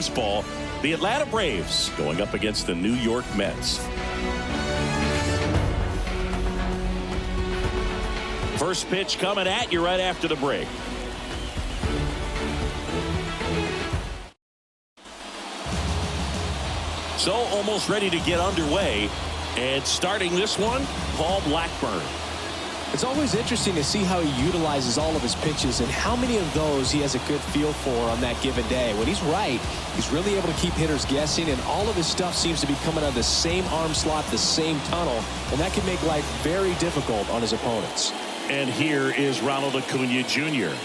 baseball. The Atlanta Braves going up against the New York Mets. First pitch coming at you right after the break. So almost ready to get underway. And starting this one, Paul Blackburn. It's always interesting to see how he utilizes all of his pitches and how many of those he has a good feel for on that given day. When he's right, he's really able to keep hitters guessing, and all of his stuff seems to be coming out of the same arm slot, the same tunnel, and that can make life very difficult on his opponents. And here is Ronald Acuna Jr.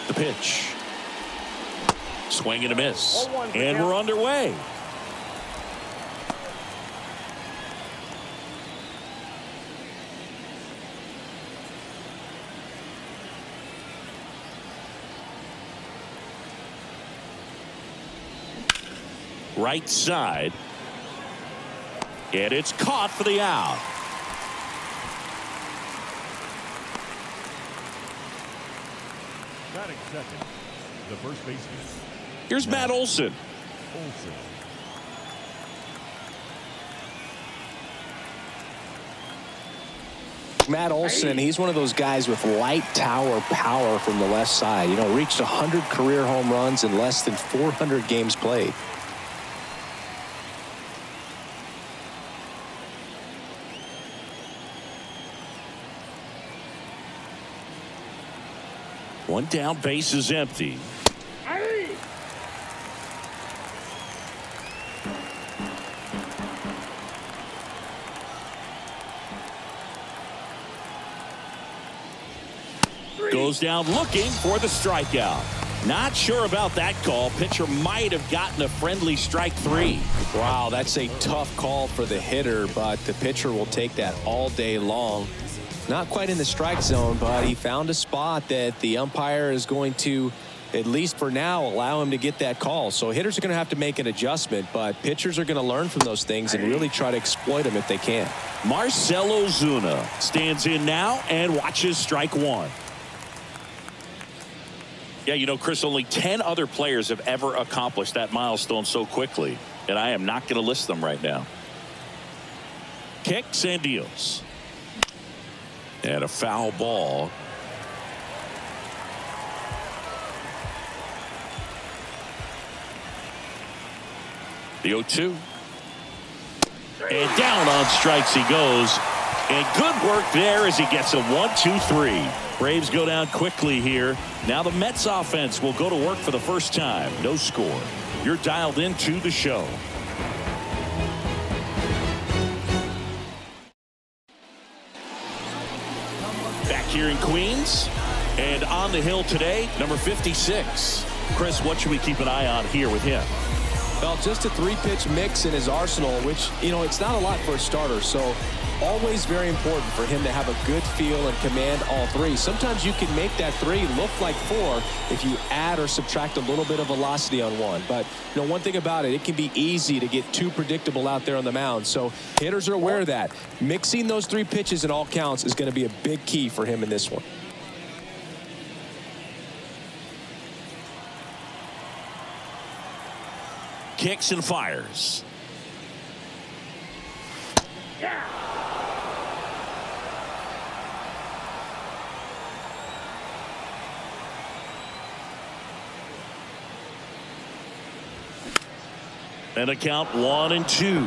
The pitch. Swing and a miss. And we're underway. Right side. And it's caught for the out. Batting second, the first baseman. Here's Matt Olson. Matt Olson, he's one of those guys with light tower power from the left side. You know, reached 100 career home runs in less than 400 games played. One down, base is empty. Goes down looking for the strikeout. Not sure about that call. Pitcher might have gotten a friendly strike three. Wow, that's a tough call for the hitter, but the pitcher will take that all day long. Not quite in the strike zone, but he found a spot that the umpire is going to, at least for now, allow him to get that call. So hitters are going to have to make an adjustment, but pitchers are going to learn from those things and really try to exploit them if they can. Marcell Ozuna stands in now and watches strike one. Yeah, you know, Chris, only 10 other players have ever accomplished that milestone so quickly, and I am not going to list them right now. Kicks and deals. And a foul ball. The 0-2. And down on strikes he goes. And good work there as he gets a 1-2-3. Braves go down quickly here. Now the Mets offense will go to work for the first time. No score. You're dialed into the show. Back here in Queens. And on the hill today, number 56. Chris, what should we keep an eye on here with him? Well, just a three-pitch mix in his arsenal, which, you know, it's not a lot for a starter. So always very important for him to have a good feel and command all three. Sometimes you can make that three look like four if you add or subtract a little bit of velocity on one. But, you know, one thing about it, it can be easy to get too predictable out there on the mound. So hitters are aware of that. Mixing those three pitches in all counts is going to be a big key for him in this one. Kicks and fires. And a count 1-2.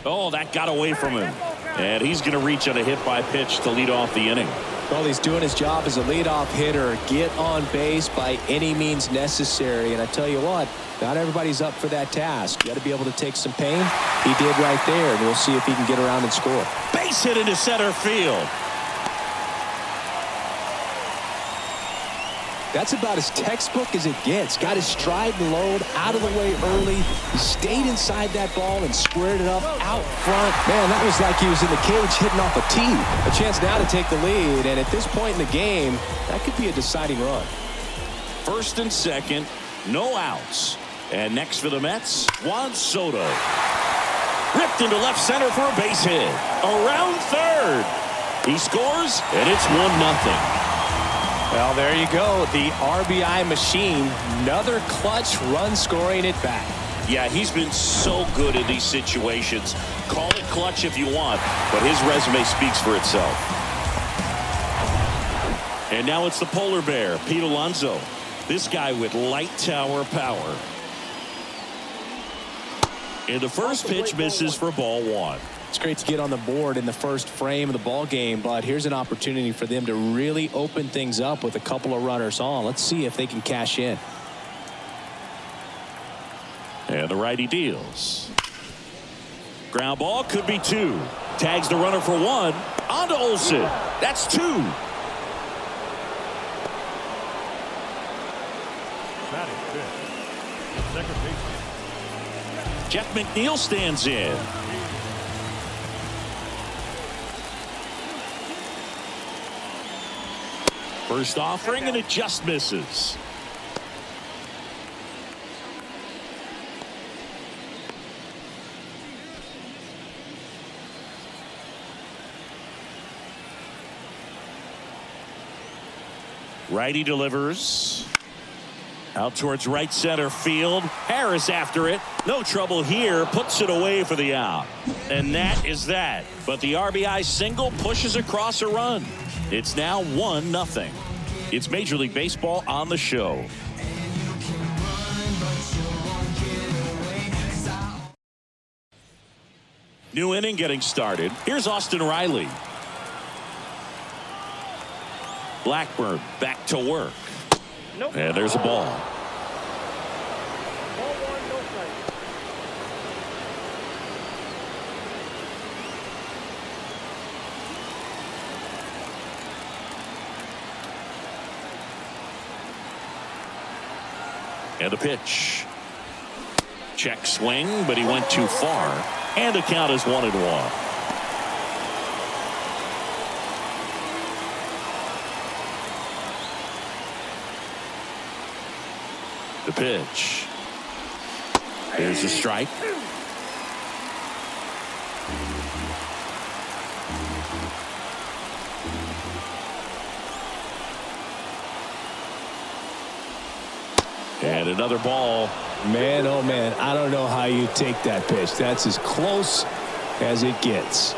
Oh, that got away from him. And he's going to reach on a hit by pitch to lead off the inning. Well, he's doing his job as a leadoff hitter. Get on base by any means necessary. And I tell you what, not everybody's up for that task. You got to be able to take some pain. He did right there, and we'll see if he can get around and score. Base hit into center field. That's about as textbook as it gets. Got his stride and load out of the way early. He stayed inside that ball and squared it up out front. Man, that was like he was in the cage hitting off a tee. A chance now to take the lead, and at this point in the game, that could be a deciding run. First and second, no outs. And next for the Mets, Juan Soto. Ripped into left center for a base hit. Around third. He scores, and it's 1-0. Well, there you go. The RBI machine. Another clutch run scoring at bat. Yeah, he's been so good in these situations. Call it clutch if you want, but his resume speaks for itself. And now it's the polar bear, Pete Alonso. This guy with light tower power. And the first pitch misses for ball 1. It's great to get on the board in the first frame of the ball game, but here's an opportunity for them to really open things up with a couple of runners on. Let's see if they can cash in. And the righty deals. Ground ball, could be 2. Tags the runner for 1. On to Olsen. That's 2. Batting fifth. Second baseman. Jeff McNeil stands in. First offering, and it just misses. Righty delivers. Out towards right center field. Harris after it. No trouble here. Puts it away for the out. And that is that. But the RBI single pushes across a run. It's now 1-0. It's Major League Baseball on the show. New inning getting started. Here's Austin Riley. Blackburn back to work. Nope. And there's a ball. Ball 1, no strike. And a pitch. Check swing, but he went too far. And the count is 1-1. The pitch. There's a strike. And another ball. Man, oh man, I don't know how you take that pitch. That's as close as it gets.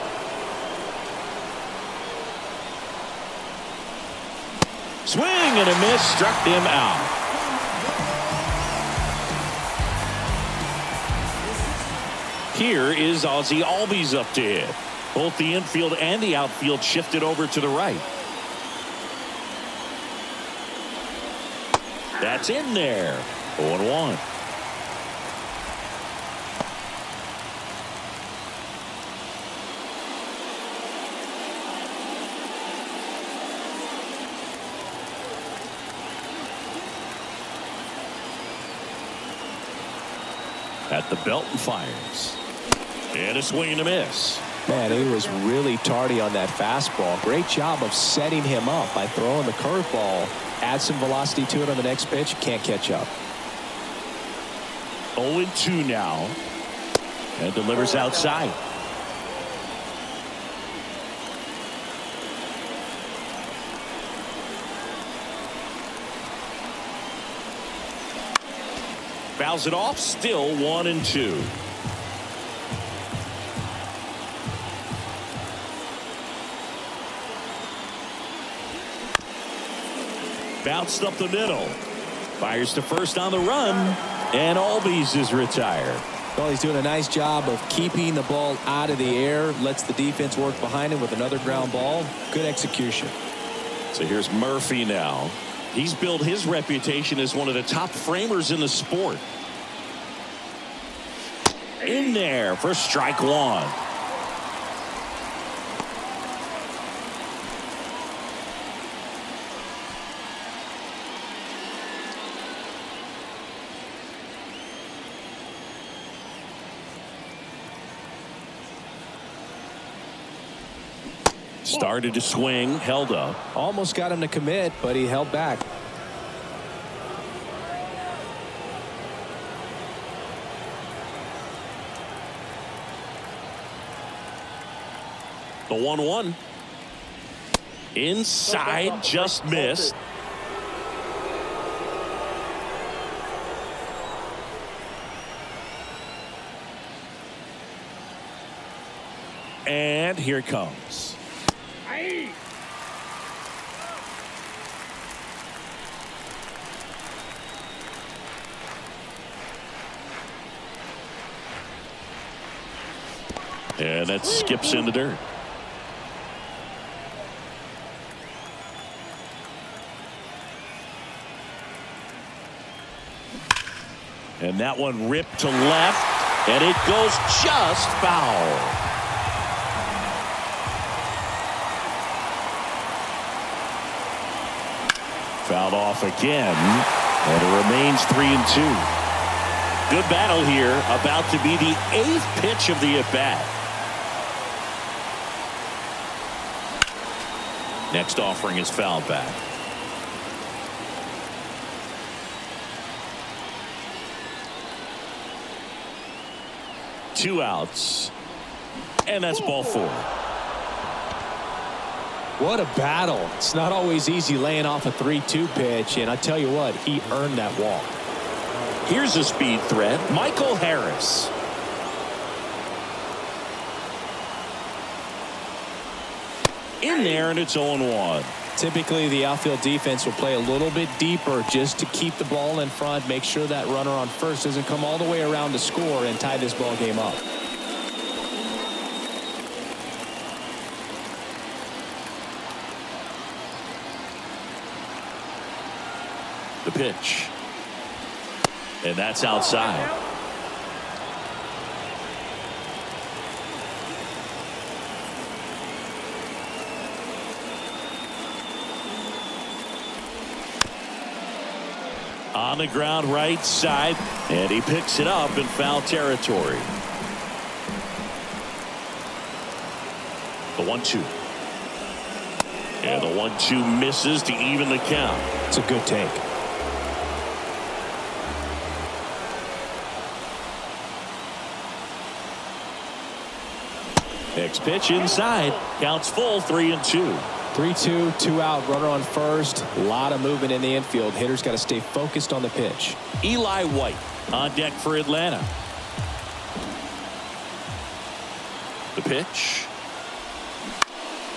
Swing and a miss, struck him out. Here is Ozzie Albies up to hit. Both the infield and the outfield shifted over to the right. That's in there. 0-1. At the belt and fires. And a swing and a miss. Man, he was really tardy on that fastball. Great job of setting him up by throwing the curveball. Add some velocity to it on the next pitch. Can't catch up. 0-2 now. And delivers outside. Fouls it off. Still 1-2. Bounced up the middle. Fires to first on the run. And Albies is retired. Well, he's doing a nice job of keeping the ball out of the air. Lets the defense work behind him with another ground ball. Good execution. So here's Murphy now. He's built his reputation as one of the top framers in the sport. In there for strike 1. Started to swing, held up. Almost got him to commit, but he held back. The 1-1. Inside, just missed. And here it comes. And that skips in the dirt. And that one ripped to left, and it goes just foul. Fouled off again, and it remains 3-2. Good battle here, about to be the 8th pitch of the at-bat. Next offering is fouled back. Two outs, and that's ball 4. What a battle. It's not always easy laying off a 3-2 pitch, and I tell you what, he earned that walk. Here's a speed threat, Michael Harris. In there, and it's 0-1. Typically, the outfield defense will play a little bit deeper just to keep the ball in front, make sure that runner on first doesn't come all the way around to score and tie this ball game up. The pitch. And that's outside. On the ground right side, and he picks it up in foul territory. The 1-2. And the 1-2 misses to even the count. It's a good take. Next pitch inside. Counts full, 3-2. 3-2, 2 out, runner on first. A lot of movement in the infield. Hitters got to stay focused on the pitch. Eli White on deck for Atlanta. The pitch.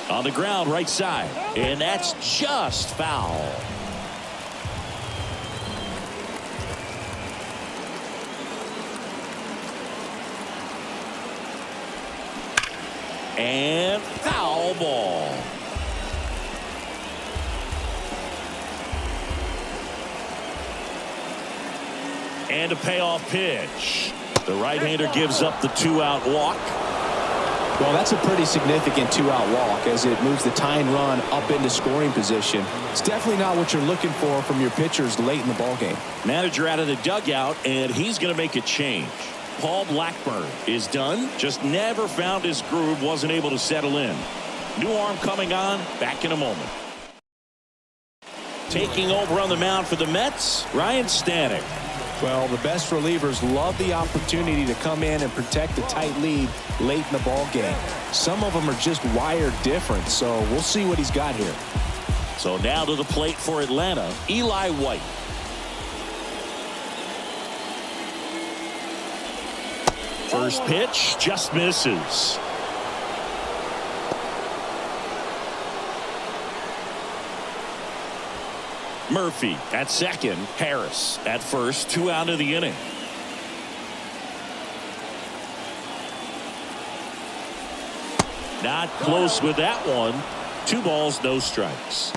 On the ground, right side. And that's just foul. And foul ball. And a payoff pitch. The right-hander gives up the 2-out walk. Well, that's a pretty significant 2-out walk as it moves the tying run up into scoring position. It's definitely not what you're looking for from your pitchers late in the ballgame. Manager out of the dugout, and he's going to make a change. Paul Blackburn is done. Just never found his groove. Wasn't able to settle in. New arm coming on. Back in a moment. Taking over on the mound for the Mets, Ryan Stanek. Well, the best relievers love the opportunity to come in and protect a tight lead late in the ball game. Some of them are just wired different, so we'll see what he's got here. So now to the plate for Atlanta, Eli White. First pitch just misses. Murphy at second, Harris at first, 2 out of the inning. Not close with that one. 2 balls, no strikes.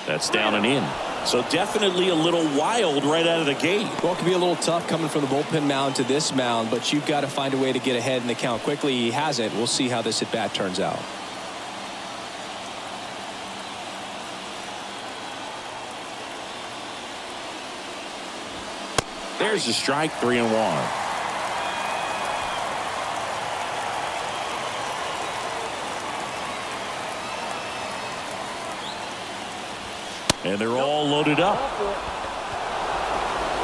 That's down and in. So definitely a little wild right out of the gate. Well, it can be a little tough coming from the bullpen mound to this mound, but you've got to find a way to get ahead in the count quickly. He hasn't. We'll see how this at bat turns out. There's a strike, 3-1. And they're all loaded up.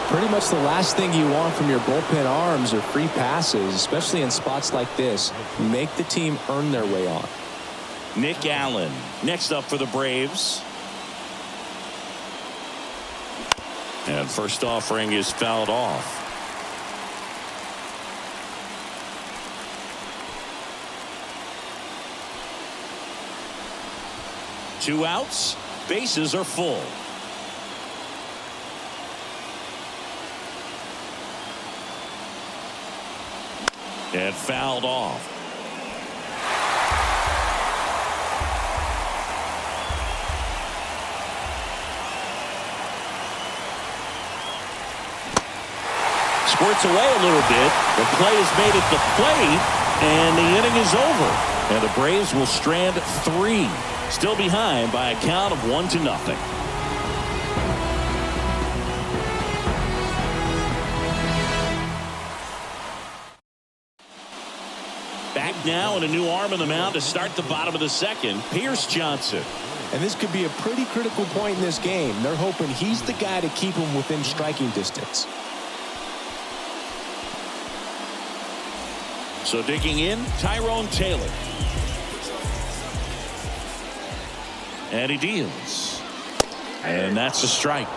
Pretty much the last thing you want from your bullpen arms are free passes, especially in spots like this. Make the team earn their way on. Nick Allen next up for the Braves. And first offering is fouled off. Two outs. Bases are full. And fouled off. Squirts away a little bit. The play is made at the plate, and the inning is over. And the Braves will strand 3. Still behind by a count of 1-0. Back now and a new arm in the mound to start the bottom of the second. Pierce Johnson. And this could be a pretty critical point in this game. They're hoping he's the guy to keep them within striking distance. So digging in, Tyrone Taylor. And he deals. And that's a strike.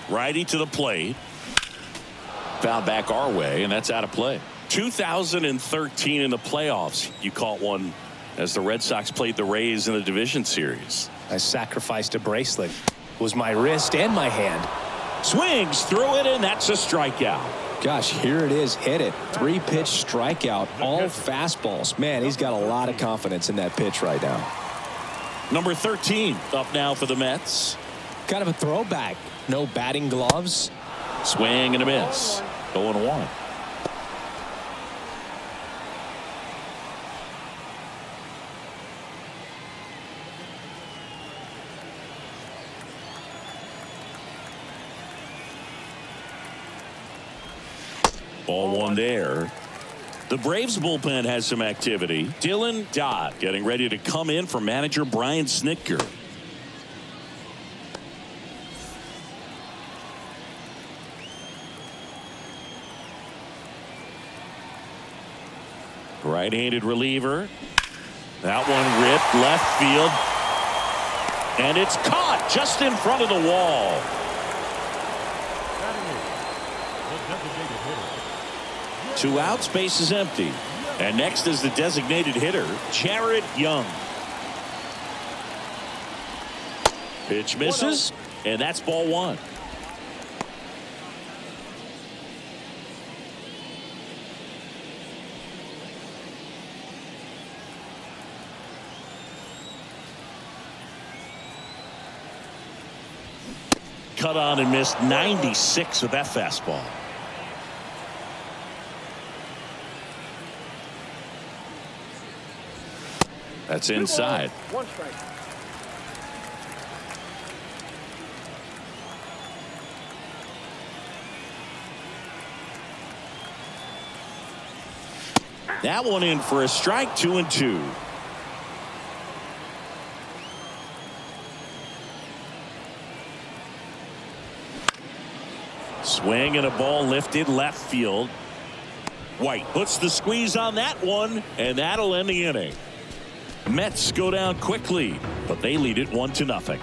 Righty to the plate. Foul back our way, and that's out of play. 2013 in the playoffs, you caught one as the Red Sox played the Rays in the division series. I sacrificed a bracelet. It was my wrist and my hand. Swings through it, and that's a strikeout. Gosh, here it is. Hit it. 3-pitch strikeout. All fastballs. Man, he's got a lot of confidence in that pitch right now. Number 13 up now for the Mets. Kind of a throwback. No batting gloves. Swing and a miss. 0-1. Ball one there. The Braves bullpen has some activity. Dylan Dodd getting ready to come in for manager Brian Snitker. Right-handed reliever. That one ripped left field. And it's caught just in front of the wall. Two outs, base is empty. And next is the designated hitter, Jared Young. Pitch misses, and that's ball one. Cut on and missed 96 with that fastball. That's inside. 1 strike. That one in for a strike. 2-2. Swing and a ball lifted left field. White puts the squeeze on that one, and that'll end the inning. Mets go down quickly, but they lead it 1-0.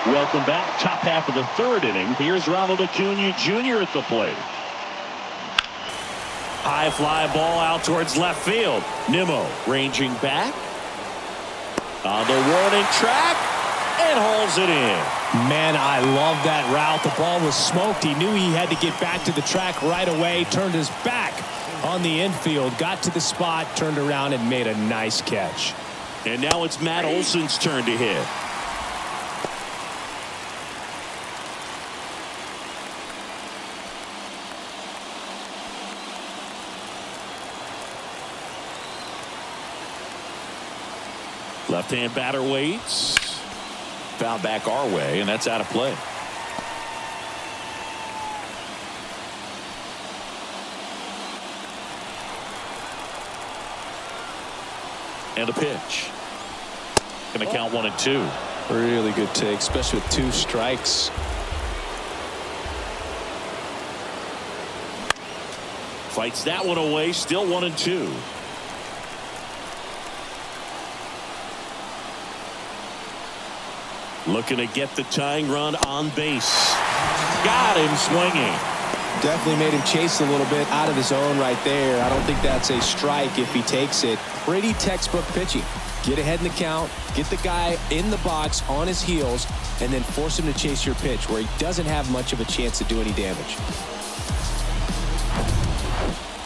Welcome back. Top half of the third inning. Here's Ronald Acuna Jr. at the plate. High fly ball out towards left field. Nimmo ranging back on the warning track and hauls it in. Man, I love that route. The ball was smoked. He knew he had to get back to the track right away. Turned his back on the infield. Got to the spot. Turned around and made a nice catch. And now it's Matt Olson's turn to hit. Left-hand batter waits. Foul back our way, and that's out of play. And a pitch. Going to count 1-2. Really good take, especially with 2 strikes. Fights that one away, still 1-2. Looking to get the tying run on base. Got him swinging. Definitely made him chase a little bit out of his zone right there. I don't think that's a strike if he takes it. Pretty textbook pitching. Get ahead in the count, get the guy in the box on his heels, and then force him to chase your pitch where he doesn't have much of a chance to do any damage.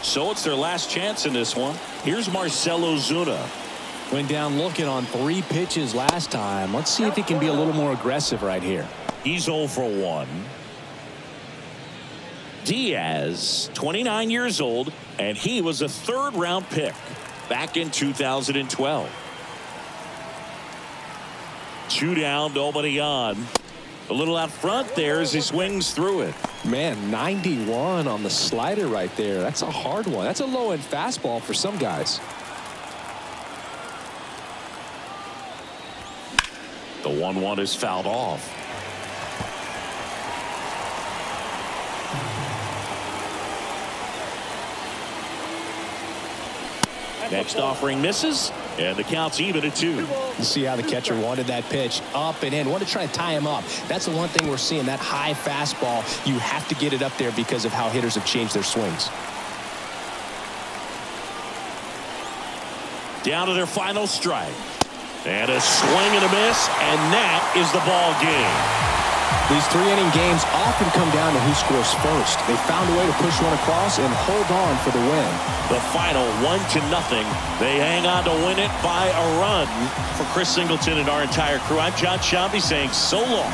So it's their last chance in this one. Here's Marcell Ozuna. Went down looking on 3 pitches last time. Let's see if he can be a little more aggressive right here. He's 0 for 1. Diaz, 29 years old, and he was a 3rd-round pick back in 2012. 2 down, nobody on. A little out front there as he swings through it. Man, 91 on the slider right there. That's a hard one. That's a low-end fastball for some guys. The 1-1 is fouled off. Next offering misses, and the count's even at 2. You see how the catcher wanted that pitch up and in. Wanted to try to tie him up. That's the one thing we're seeing, that high fastball. You have to get it up there because of how hitters have changed their swings. Down to their final strike. And a swing and a miss, and that is the ball game. These 3-inning games often come down to who scores first. They found a way to push one across and hold on for the win. The final 1-0. They hang on to win it by a run. For Chris Singleton and our entire crew, I'm John Shambi saying so long.